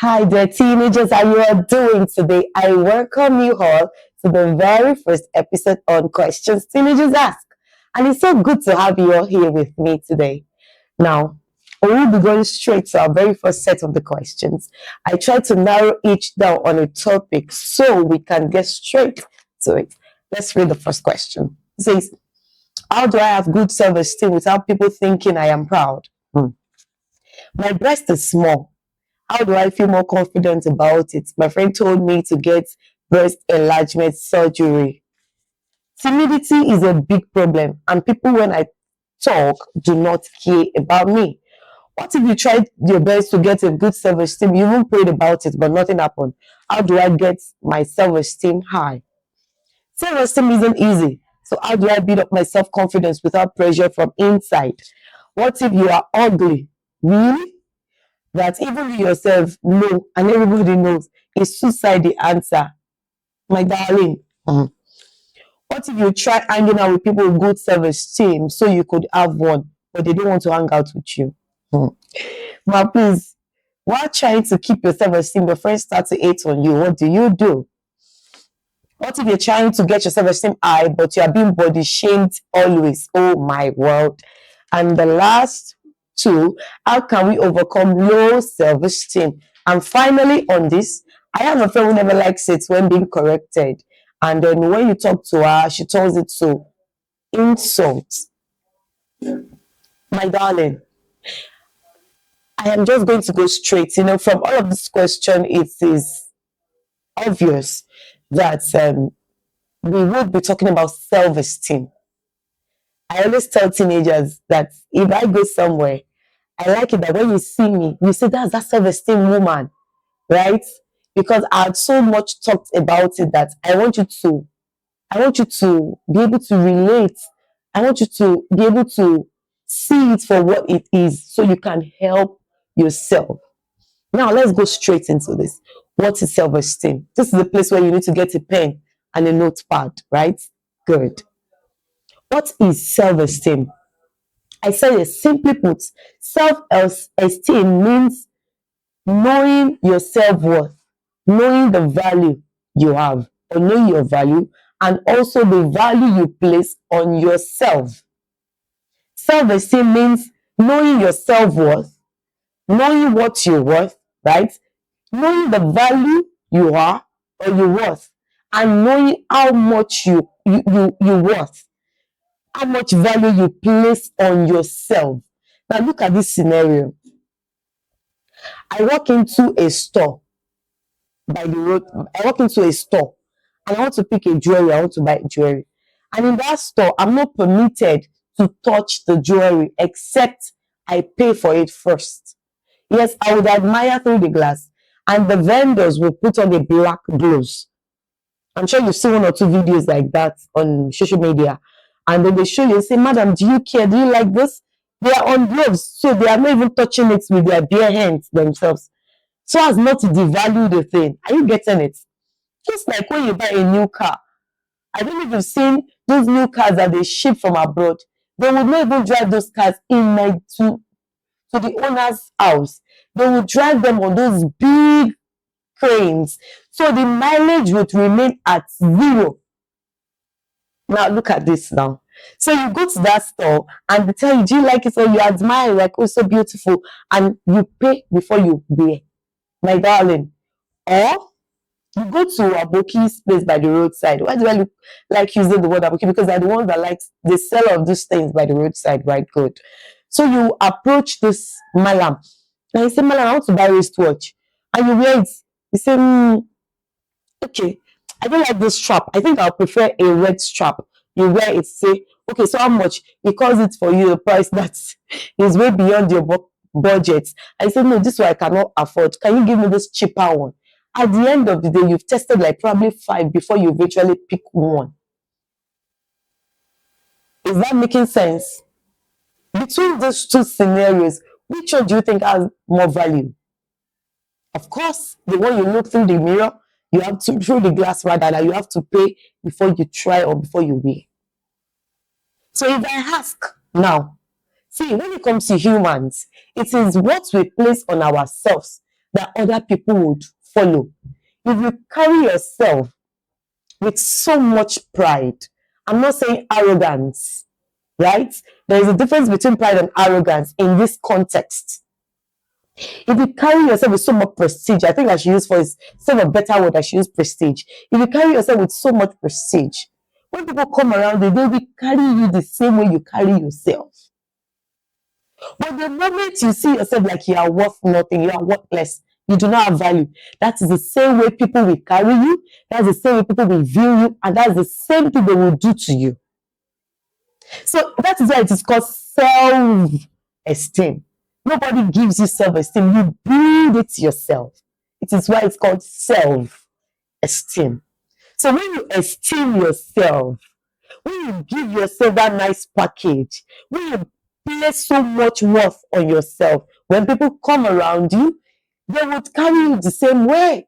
Hi there, teenagers. How you are doing today? I welcome you all to the very first episode on Questions Teenagers Ask. And it's so good to have you all here with me today. Now, we will be going straight to our very first set of the questions. I try to narrow each down on a topic so we can get straight to it. Let's read the first question. It says, how do I have good self-esteem without people thinking I am proud? My breast is small. How do I feel more confident about it? My friend told me to get breast enlargement surgery. Timidity is a big problem, and people, when I talk, do not care about me. What if you tried your best to get a good self esteem? You even prayed about it, but nothing happened. How do I get my self esteem high? Self esteem isn't easy. So, how do I build up my self confidence without pressure from inside? What if you are ugly? Really? That even you yourself know and everybody knows is suicide the answer, my darling. What if you try hanging out with people with good self-esteem so you could have one, but they don't want to hang out with you? But please, while trying to keep your self-esteem, your friends start to hate on you. What do? What if you're trying to get your self-esteem high, but you are being body shamed always? Oh my world. And the last two, how can we overcome low self-esteem? And finally, on this, I have a friend who never likes it when being corrected. And then when you talk to her, she turns it to insult. My darling, I am just going to go straight. From all of this question, it is obvious that we would be talking about self-esteem. I always tell teenagers that if I go somewhere, I like it that when you see me, you say that's that self-esteem woman, right? Because I had so much talked about it that I want you to be able to relate. I want you to be able to see it for what it is so you can help yourself. Now let's go straight into this. What is self-esteem? This is the place where you need to get a pen and a notepad, right? Good. What is self-esteem? I said it simply put, self-esteem means knowing your self-worth, knowing the value you have, or knowing your value, and also the value you place on yourself. Self-esteem means knowing your self-worth, knowing what you're worth, right? Knowing the value you are or you're worth, and knowing how much you worth, how much value you place on yourself. Now look at this scenario. I walk into a store by the road. I walk into a store and I want to pick a jewelry. I want to buy jewelry. And in that store, I'm not permitted to touch the jewelry except I pay for it first. Yes, I would admire through the glass. And the vendors will put on a black gloves. I'm sure you've seen one or two videos like that on social media. And then they show you and say, Madam, do you care? Do you like this? They are on gloves, so they are not even touching it with their bare hands themselves, so as not to devalue the thing. Are you getting it? Just like when you buy a new car. I don't know if you've seen those new cars that they ship from abroad. They would not even drive those cars to the owner's house. They would drive them on those big cranes. So the mileage would remain at zero. Now look at this now. So you go to that store and they tell you, do you like it? Or you admire, like, oh, so beautiful. And you pay before you wear, my darling. Or you go to Aboki's place by the roadside. Why do I look like using the word Aboki? Because they're the ones that like the seller of these things by the roadside, right? Good. So you approach this malam. And you say, Malam, I want to buy a wristwatch. And you wear it. You say, okay, I don't like this strap. I think I'll prefer a red strap. You wear it, say, okay, so how much? He calls it for you, the price that is way beyond your budget. I said, no, this one I cannot afford. Can you give me this cheaper one? At the end of the day, you've tested like probably 5 before you eventually pick one. Is that making sense? Between those two scenarios, which one do you think has more value? Of course, the one you look through the mirror, you have to through the glass rather, that you have to pay before you try or before you wear. So if I ask now, see, when it comes to humans, it is what we place on ourselves that other people would follow. If you carry yourself with so much pride, I'm not saying arrogance, right? There is a difference between pride and arrogance in this context. If you carry yourself with so much prestige, I think I should use for instead of better word, I should use prestige. If you carry yourself with so much prestige, when people come around you, they will carry you the same way you carry yourself. But the moment you see yourself like you are worth nothing, you are worthless, you do not have value, that is the same way people will carry you, that's the same way people will view you, and that's the same thing they will do to you. So that is why it is called self-esteem. Nobody gives you self-esteem, you build it yourself. It is why it's called self-esteem. So when you esteem yourself, when you give yourself that nice package, when you place so much worth on yourself, when people come around you, they would carry you the same way.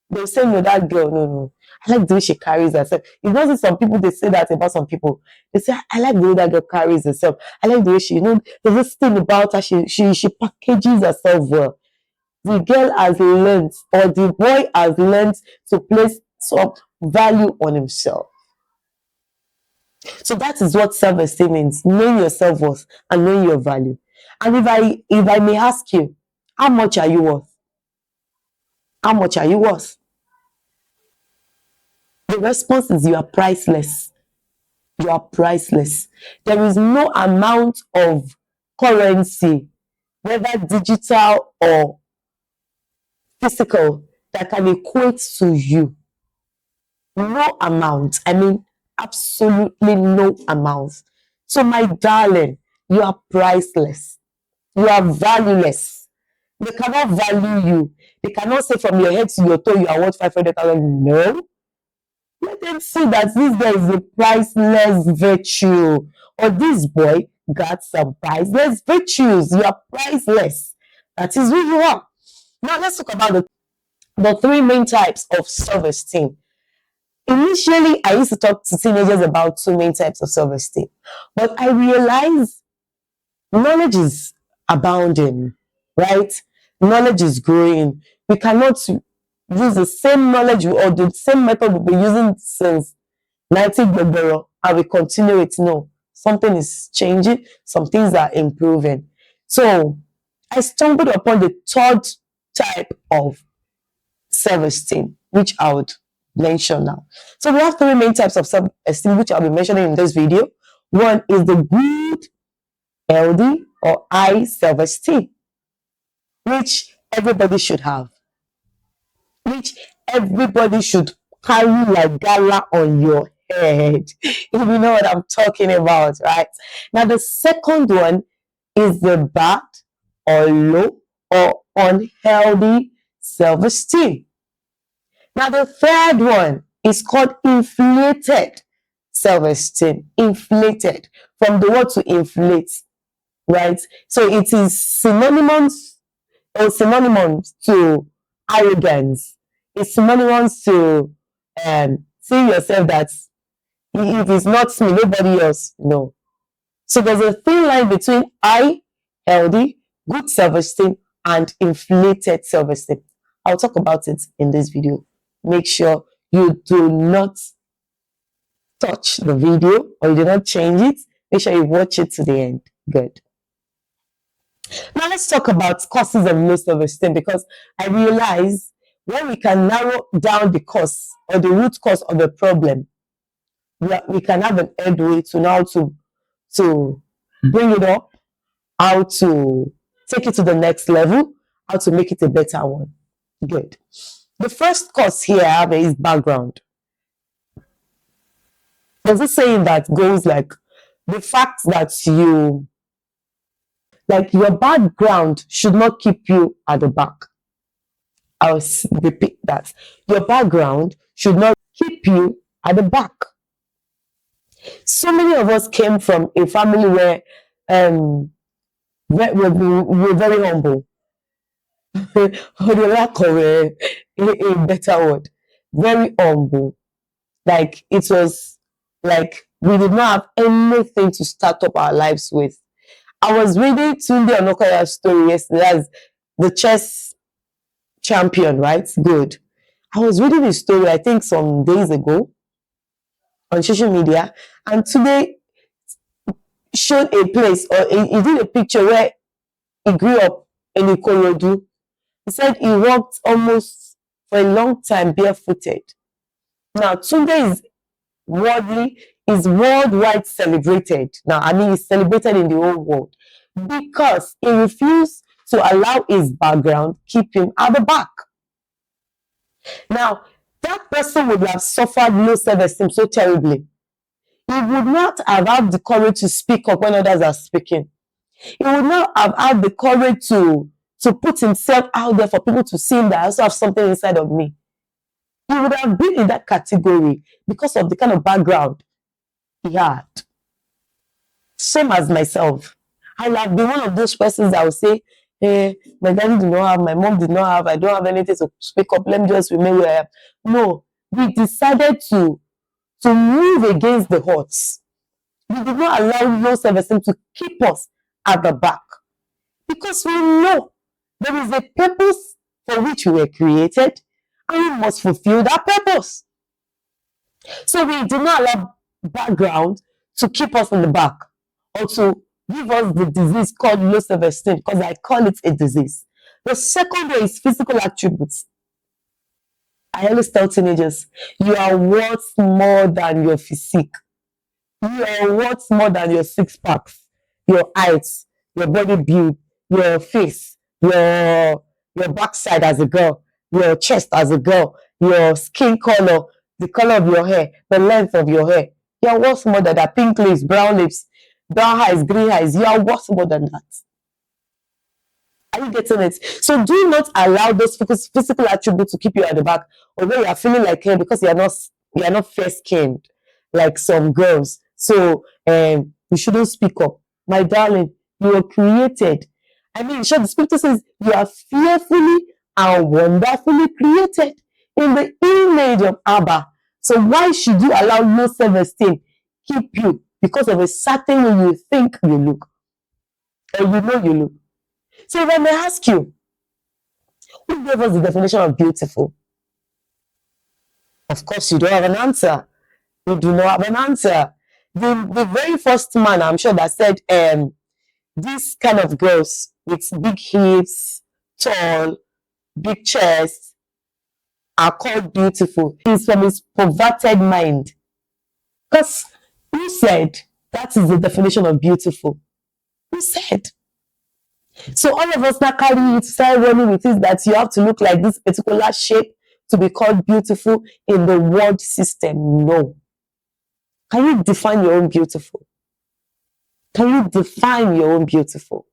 They'll say, no, that girl, no. I like the way she carries herself. You know, some people, they say that about some people. They say, I like the way that girl carries herself. I like the way she, there's this thing about her, she packages herself well. The girl has learned, or the boy has learned to place some value on himself. So that is what self-esteem means, knowing your self-worth and knowing your value. And if I may ask you, how much are you worth? How much are you worth? The response is you are priceless. You are priceless. There is no amount of currency, whether digital or physical, that can equate to you. No amount. I mean, absolutely no amount. So, my darling, you are priceless. You are valueless. They cannot value you. They cannot say from your head to your toe you are worth 500,000. No. Let them see that this guy is a priceless virtue, or this boy got some priceless virtues. You are priceless. That is who you are. Now let's talk about the three main types of self-esteem. Initially, I used to talk to teenagers about two main types of self-esteem, but I realized knowledge is abounding, right? Knowledge is growing. We cannot use the same knowledge or the same method we've been using since 90 Gbogbo and we continue it. No, something is changing, some things are improving. So I stumbled upon the third type of self-esteem, which I would mention now. So we have three main types of self-esteem, which I'll be mentioning in this video. One is the good, healthy, or high self-esteem, which everybody should have, which everybody should carry like gala on your head, if you know what I'm talking about, right? Now, the second one is the bad or low or unhealthy self-esteem. Now, the third one is called inflated self-esteem. Inflated, from the word to inflate, right? So it is synonymous to arrogance. It's synonymous to seeing yourself that if it's not me, nobody else. No. So there's a thin line between high, healthy, good self-esteem and inflated self-esteem. I'll talk about it in this video. Make sure you do not touch the video or you do not change it. Make sure you watch it to the end. Good. Now let's talk about causes of low self-esteem, because I realize when we can narrow down the cause or the root cause of the problem, we can have an headway to now to bring it up, how to take it to the next level, how to make it a better one. Good. The first cause here I have is background. There's a saying that goes like, the fact that your background should not keep you at the back. I'll repeat that. Your background should not keep you at the back. So many of us came from a family where we're very humble. For the lack of a better word, very humble. Like, it was like we did not have anything to start up our lives with. I was reading Tunde Onokoya's story yesterday, as the chess champion, right? Good. I was reading his story, I think some days ago on social media, and today showed a place, or he did a picture where he grew up in Ikorodu. He said he walked almost for a long time barefooted. Now, Tunde worldly is worldwide celebrated. Now, I mean, he's celebrated in the whole world because he refused to allow his background keep him at the back. Now, that person would have suffered low self-esteem so terribly. He would not have had the courage to speak up when others are speaking. He would not have had the courage to put himself out there for people to see him that I also have something inside of me. He would have been in that category because of the kind of background he had. Same as myself. I have been one of those persons that will say, hey, my daddy did not have, my mom did not have, I don't have anything to speak up, let me just remain where I am. No, we decided to move against the odds. We did not allow low self-esteem to keep us at the back because we know there is a purpose for which we were created and we must fulfill that purpose. So we do not allow background to keep us in the back or to give us the disease called low self-esteem, because I call it a disease. The second way is physical attributes. I always tell teenagers, you are worth more than your physique. You are worth more than your six packs, your height, your body build, your face, your backside as a girl, your chest as a girl, your skin color, the color of your hair, the length of your hair. You are worth more than that. Pink lips, brown eyes, green eyes. You are worth more than that. Are you getting it? So do not allow those physical attributes to keep you at the back, although you are feeling like hey, because you are not fair skinned like some girls. So you shouldn't speak up. My darling, you were created. I mean, sure, the scripture says you are fearfully and wonderfully created in the image of Abba. So why should you allow low self-esteem keep you because of a certain way you think you look or you know you look? So if I may ask you, who gave us the definition of beautiful? Of course, you don't have an answer. You do not have an answer. The very first man, I'm sure, that said, this kind of girls with big hips, tall, big chest, are called beautiful. He's from his perverted mind. Because who said that is the definition of beautiful? Who said? So all of us now carry it, start running with it that you have to look like this particular shape to be called beautiful in the world system. No. Can you define your own beautiful? Can you define your own beautiful?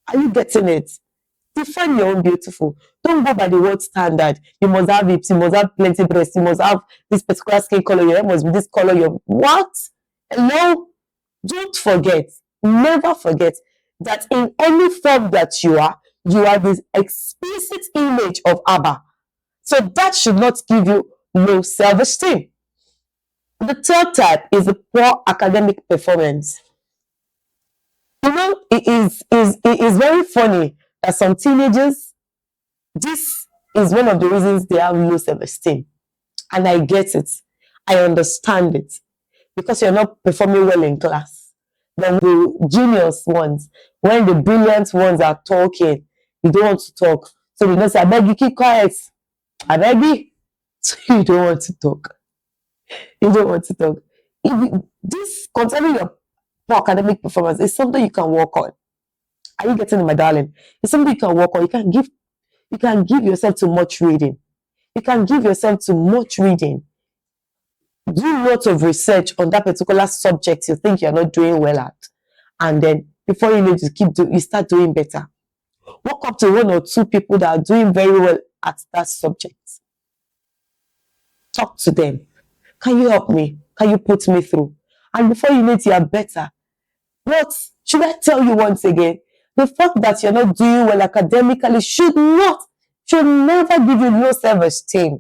Are you getting it? Define your own beautiful. Don't go by the world standard. You must have hips, you must have plenty breasts, you must have this particular skin color, your hair must be this color. Your what? Hello? Don't forget, never forget that in any form that you are this explicit image of Abba. So that should not give you low self-esteem. The third type is the poor academic performance. You know, it is very funny that some teenagers, this is one of the reasons they have low self-esteem. And I get it. I understand it. Because you're not performing well in class. Then the genius ones, when the brilliant ones are talking, you don't want to talk. So they don't say, I beg you, keep quiet. I beg you. So you don't want to talk. You don't want to talk. This concerning your poor academic performance is something you can work on. Are you getting it, my darling? It's something you can work on. You can give yourself to much reading. You can give yourself to much reading. Do lots of research on that particular subject you think you're not doing well at. And then before you know it, you start doing better. Walk up to one or two people that are doing very well at that subject. Talk to them. Can you help me? Can you put me through? And before you know it, you're better. But should I tell you once again, the fact that you're not doing well academically should never give you low self-esteem.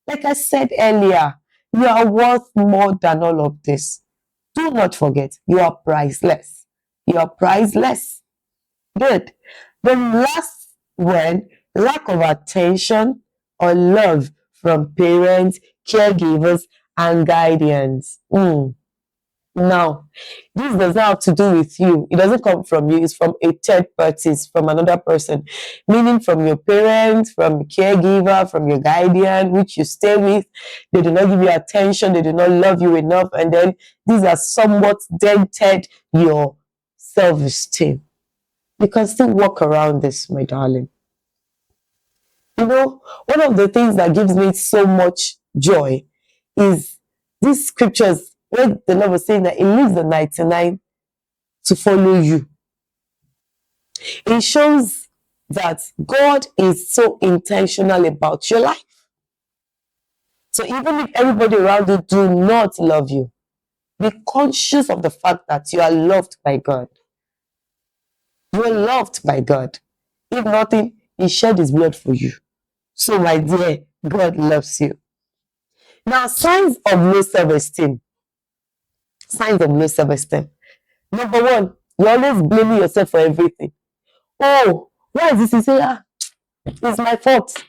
Like I said earlier, you are worth more than all of this. Do not forget, you are priceless. You are priceless. Good. The last one lack of attention or love from parents, caregivers, and guardians. Now, this does not have to do with you. It doesn't come from you. It's from a third party. It's from another person. Meaning from your parents, from your caregiver, from your guardian, which you stay with. They do not give you attention. They do not love you enough. And then these are somewhat dented your self-esteem. You can still walk around this, my darling. One of the things that gives me so much joy is these scriptures where the Lord was saying that He leaves the 99 to follow you. It shows that God is so intentional about your life. So even if everybody around you do not love you, be conscious of the fact that you are loved by God. You are loved by God. If nothing, He shed His blood for you. So my dear, God loves you. Now, signs of low self-esteem. Signs of low self-esteem. Number one, you're always blaming yourself for everything. Oh, why is this? You say, it's my fault.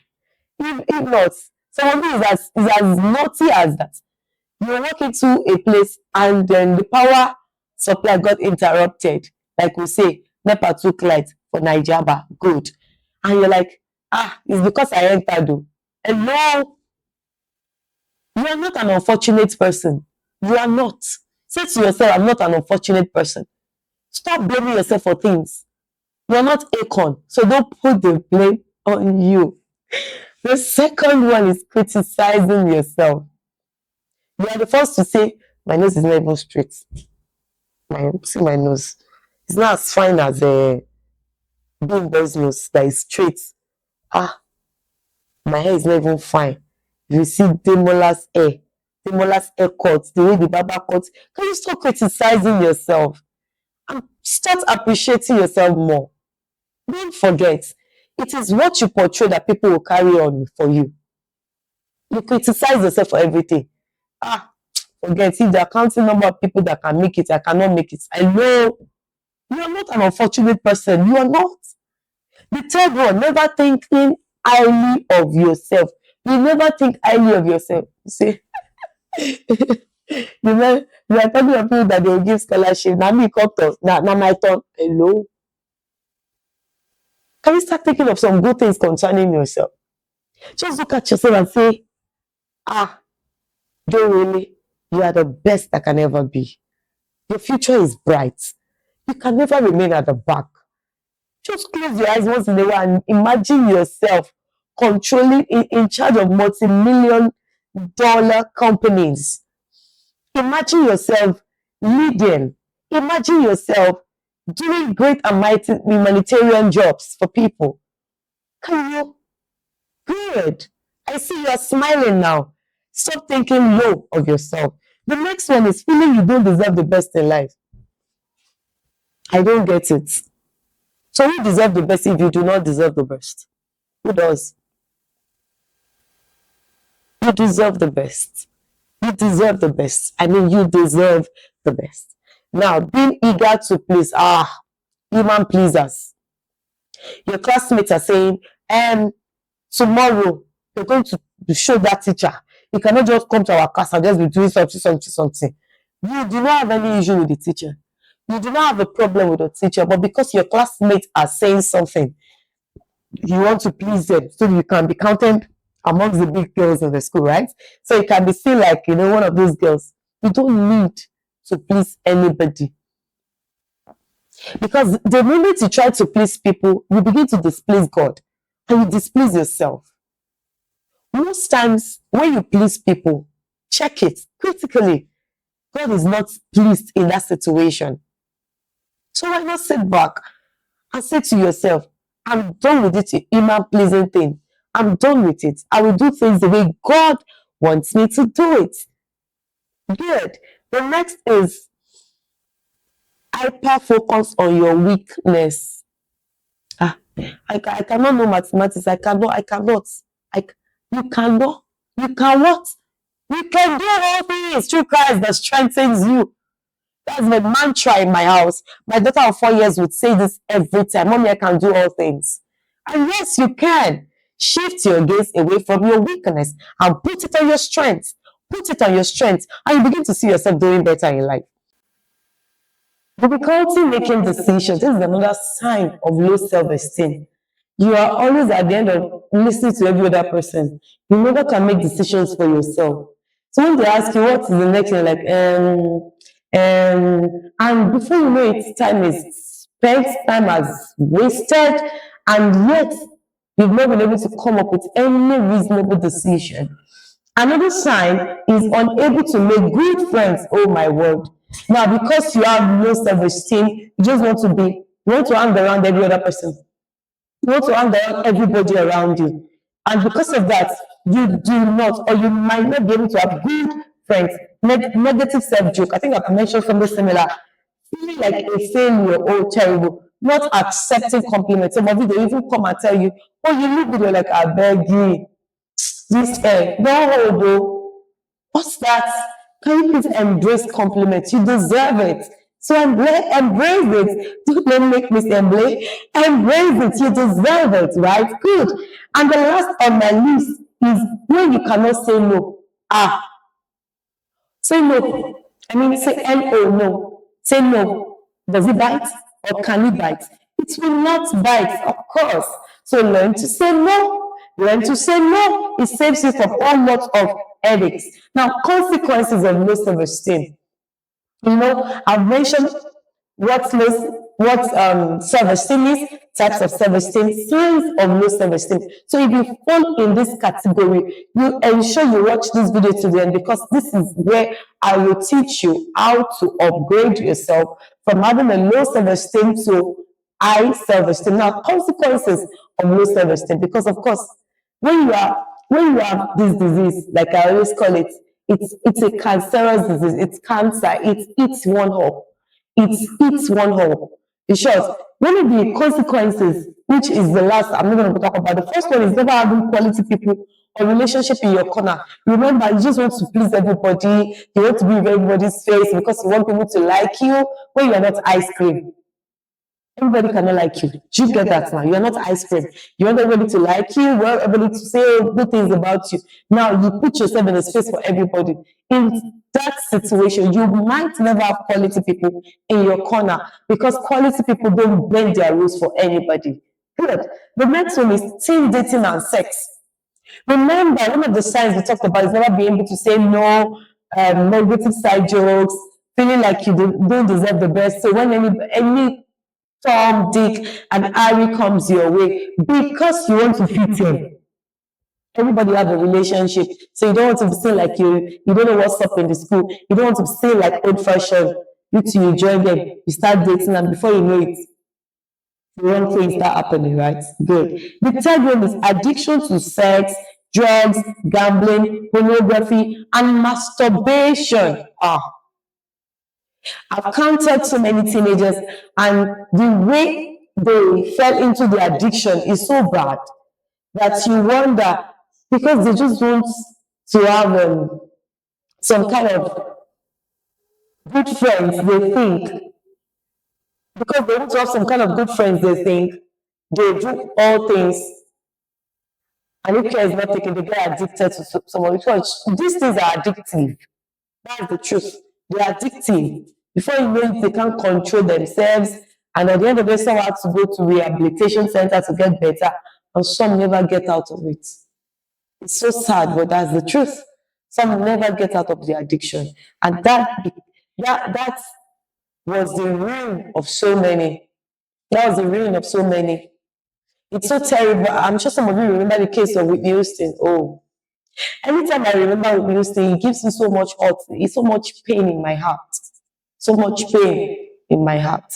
If not, somebody is as naughty as that. You walk into a place and then the power supply got interrupted. Like we say, NEPA took light for Nijaba. Good. And you're like, it's because I entered though. And no, you are not an unfortunate person. You are not. Say to yourself, I'm not an unfortunate person. Stop blaming yourself for things. You're not Akon, so don't put the blame on you. The second one is criticizing yourself. You are the first to say, my nose is not even straight. See my nose. It's not as fine as a big boy's nose that is straight. My hair is not even fine. You see Demola's hair cuts, the way the barber cuts. Can you stop criticizing yourself and start appreciating yourself more? Don't forget, it is what you portray that people will carry on for you. You criticize yourself for everything. Forget it. The accounting number of people that can make it, I cannot make it. I know you are not an unfortunate person. You are not. The third one, never thinking highly of yourself. You never think highly of yourself. You see, you are talking about people that they will give scholarship. Now me come to, now my turn. Hello. Can you start thinking of some good things concerning yourself? Just look at yourself and say, don't really, you are the best that can ever be. Your future is bright. You can never remain at the back. Just close your eyes once in a while and imagine yourself controlling, in charge of multi-million dollar companies. Imagine yourself leading. Imagine yourself doing great and mighty humanitarian jobs for people. Can you? Good. I see you are smiling now. Stop thinking low of yourself. The next one is feeling you don't deserve the best in life. I don't get it. So who deserves the best if you do not deserve the best? Who does? You deserve the best. You deserve the best. I mean, you deserve the best. Now, being eager to please, human pleasers. Your classmates are saying, tomorrow you're going to show that teacher. You cannot just come to our class and just be doing something. You do not have any issue with the teacher. You do not have a problem with the teacher, but because your classmates are saying something, you want to please them so you can be counted amongst the big girls in the school, right? So it can be seen like, one of those girls. You don't need to please anybody. Because the moment you try to please people, you begin to displease God and you displease yourself. Most times when you please people, check it critically. God is not pleased in that situation. So why not sit back and say to yourself, I'm done with it, human pleasing thing. I'm done with it. I will do things the way God wants me to do it. Good. The next is hyper focus on your weakness. I cannot know mathematics. You cannot. You can what? You can do all things through Christ that strengthens you. That's my mantra in my house. My daughter of 4 years would say this every time. Mommy, I can do all things. And yes, you can shift your gaze away from your weakness and put it on your strengths. Put it on your strengths, and you begin to see yourself doing better in life. Difficulty making decisions. This is another sign of low self-esteem. You are always at the end of listening to every other person. You never can make decisions for yourself. So when they ask you what is the next thing, like and before you know it, time is spent, time has wasted, and yet you've not been able to come up with any reasonable decision. Another sign is unable to make good friends. Oh my word. Now, because you have low self-esteem, you just want to be, you want to hang around every other person. You want to hang around everybody around you. And because of that, you do not, or you might not be able to have good friends. Negative self-joke. I think I've mentioned something similar. Feeling like a failure, oh terrible. Not accepting compliments. Some of you, they even come and tell you, oh, you look good, you're like, I beg you. This no hobo. What's that? Can you please embrace compliments? You deserve it. So embrace it. Don't let me make me say embrace. Embrace it. You deserve it, right? Good. And the last on my list is when you cannot say no. Ah, say no. I mean, say no, no. Say no. Does it bite or can it bite? It will not bite, of course. So learn to say no. Learn to say no. It saves you from all lots of headaches. Now, consequences of low self-esteem. You know, I've mentioned what self-esteem is, types of self-esteem, signs of low self-esteem. So if you fall in this category, you ensure you watch this video to the end, because this is where I will teach you how to upgrade yourself from having a low self-esteem to high self-esteem. Now, consequences of low self-esteem, because of course, when you have this disease, like I always call it, it's a cancerous disease. It's cancer. It eats one up. It eats one up. In short, one of the consequences, which is the last, I'm not going to talk about. The first one is never having quality people or relationship in your corner. Remember, you just want to please everybody. You want to be in everybody's face because you want people to like you when you are not ice cream. Everybody cannot like you. You get that now. You are not ice cream. You want everybody to like you. You want everybody to say good things about you. Now you put yourself in a space for everybody. In that situation, you might never have quality people in your corner, because quality people don't bend their rules for anybody. Good. The next one is teen dating and sex. Remember, one of the signs we talked about is never being able to say no, negative side jokes, feeling like you don't deserve the best. So when any Tom, Dick, and Harry comes your way, because you want to fit in. Everybody have a relationship, so you don't want to be seen like you don't know what's up in the school. You don't want to be seen like old fashioned. You join them, you start dating, and before you know it, the wrong things start happening, right? Good. The third one is addiction to sex, drugs, gambling, pornography, and masturbation. I've counted so many teenagers, and the way they fell into the addiction is so bad that you wonder, because they just want to have some kind of good friends, they think, because they want to have some kind of good friends, they think they do all things, and if care is not taken, they get addicted to someone. Because these things are addictive. That's the truth. They're addictive. Before you know it, they can't control themselves. And at the end of the day, some have to go to rehabilitation center to get better, and some never get out of it. It's so sad, but that's the truth. Some never get out of the addiction. And that was the ruin of so many. That was the ruin of so many. It's so terrible. I'm sure some of you remember the case of Whitney Houston. Oh, anytime I remember Whitney Houston, it gives me so much hurt. It's so much pain in my heart. So much pain in my heart.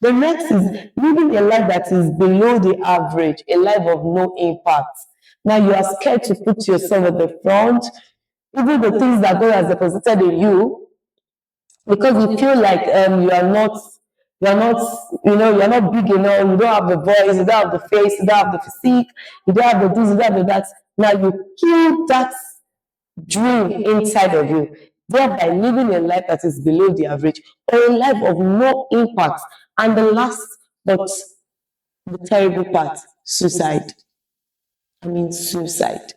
The next is living a life that is below the average, a life of no impact. Now you are scared to put yourself at the front, even the things that God has deposited in you, because you feel like you're not big enough, you don't have the voice, you don't have the face, you don't have the physique, you don't have the this, you don't have the that. Now you kill that dream inside of you, thereby living a life that is below the average, or a life of no impact. And the last, but the terrible part, Suicide. I mean, suicide.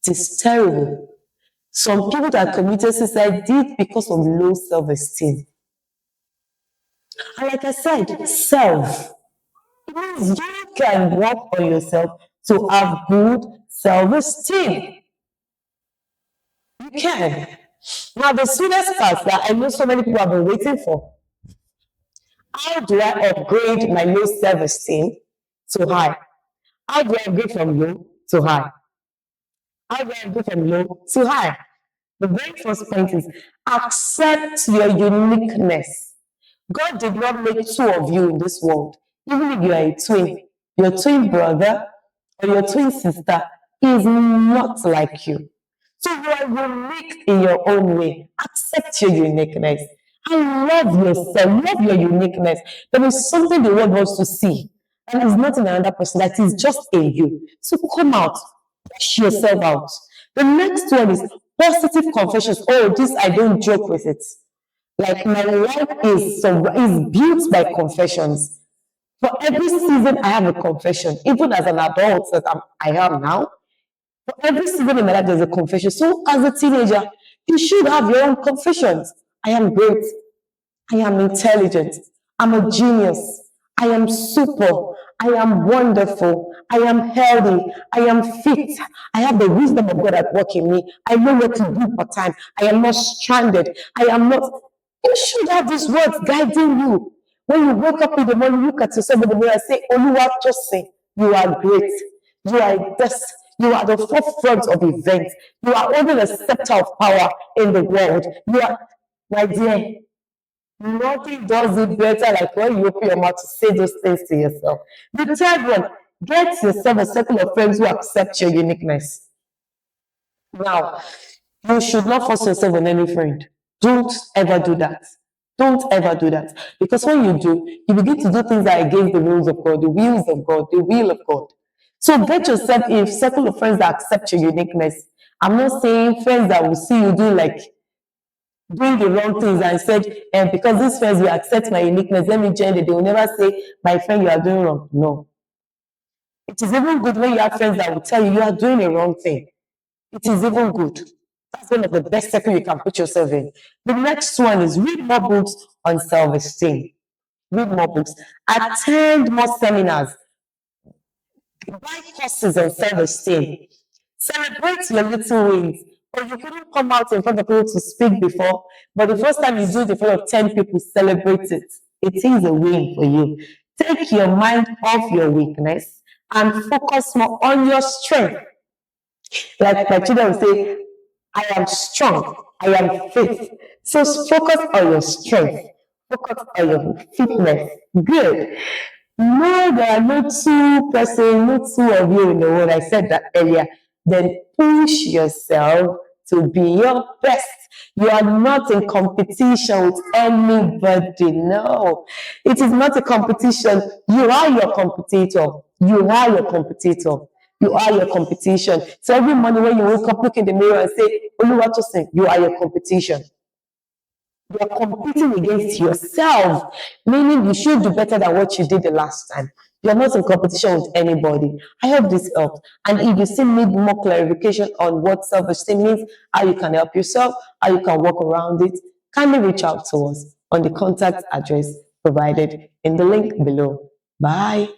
It is terrible. Some people that committed suicide did because of low self esteem. And like I said, self. It means you can work on yourself to have good self esteem. You can. Now, the sweetest part that I know so many people have been waiting for, how do I upgrade my low self esteem to high? How do I upgrade from low to high? How do I upgrade from low to high? The very first point is accept your uniqueness. God did not make two of you in this world. Even if you are a twin, your twin brother or your twin sister is not like you. So you are unique in your own way. Accept your uniqueness. And love yourself. Love your uniqueness. There is something the world wants to see. And it's not in another person. That is just in you. So come out. Push yourself out. The next one is positive confessions. Oh, this I don't joke with it. Like my life is built by confessions. For every season, I have a confession. Even as an adult that I am now, for every season in my life, there's a confession. So as a teenager, you should have your own confessions. I am great. I am intelligent. I'm a genius. I am super. I am wonderful. I am healthy. I am fit. I have the wisdom of God at work in me. I know what to do for time. I am not stranded. I am not. You should have these words guiding you. When you wake up in the morning, look at yourself in the mirror and say, Oluwa, just say, you are great. You are this. You are the forefront of events. You are holding a scepter of power in the world. You are, my dear, nothing does it better like when you open your mouth to say those things to yourself. The third one, get yourself a circle of friends who accept your uniqueness. Now, you should not force yourself on any friend. Don't ever do that. Don't ever do that. Because when you do, you begin to do things that are against the rules of God, the wills of God, the will of God. So get yourself a circle of friends that accept your uniqueness. I'm not saying friends that will see you doing the wrong things and said, because these friends will accept my uniqueness, let me join it. They will never say, my friend, you are doing wrong. No. It is even good when you have friends that will tell you you are doing a wrong thing. It is even good. That's one of the best circle you can put yourself in. The next one is read more books on self-esteem. Read more books. Attend more seminars. Buy courses on self-esteem. Celebrate your little wins. Or you couldn't come out in front of people to speak before, but the first time you do it in front of 10 people, celebrate it. It is a win for you. Take your mind off your weakness and focus more on your strength. Like my children will say, I am strong, I am fit. So focus on your strength, focus on your fitness. Good. No, there are no two persons, no two of you in the world. I said that earlier. Then push yourself to be your best. You are not in competition with anybody. No, it is not a competition. You are your competitor. You are your competitor. You are your competition. So every morning when you wake up, look in the mirror and say, Oluwatosin, you are your competition. You are competing against yourself, meaning you should do better than what you did the last time. You're not in competition with anybody. I hope this helped. And if you still need more clarification on what self-esteem means, how you can help yourself, how you can work around it, kindly reach out to us on the contact address provided in the link below. Bye.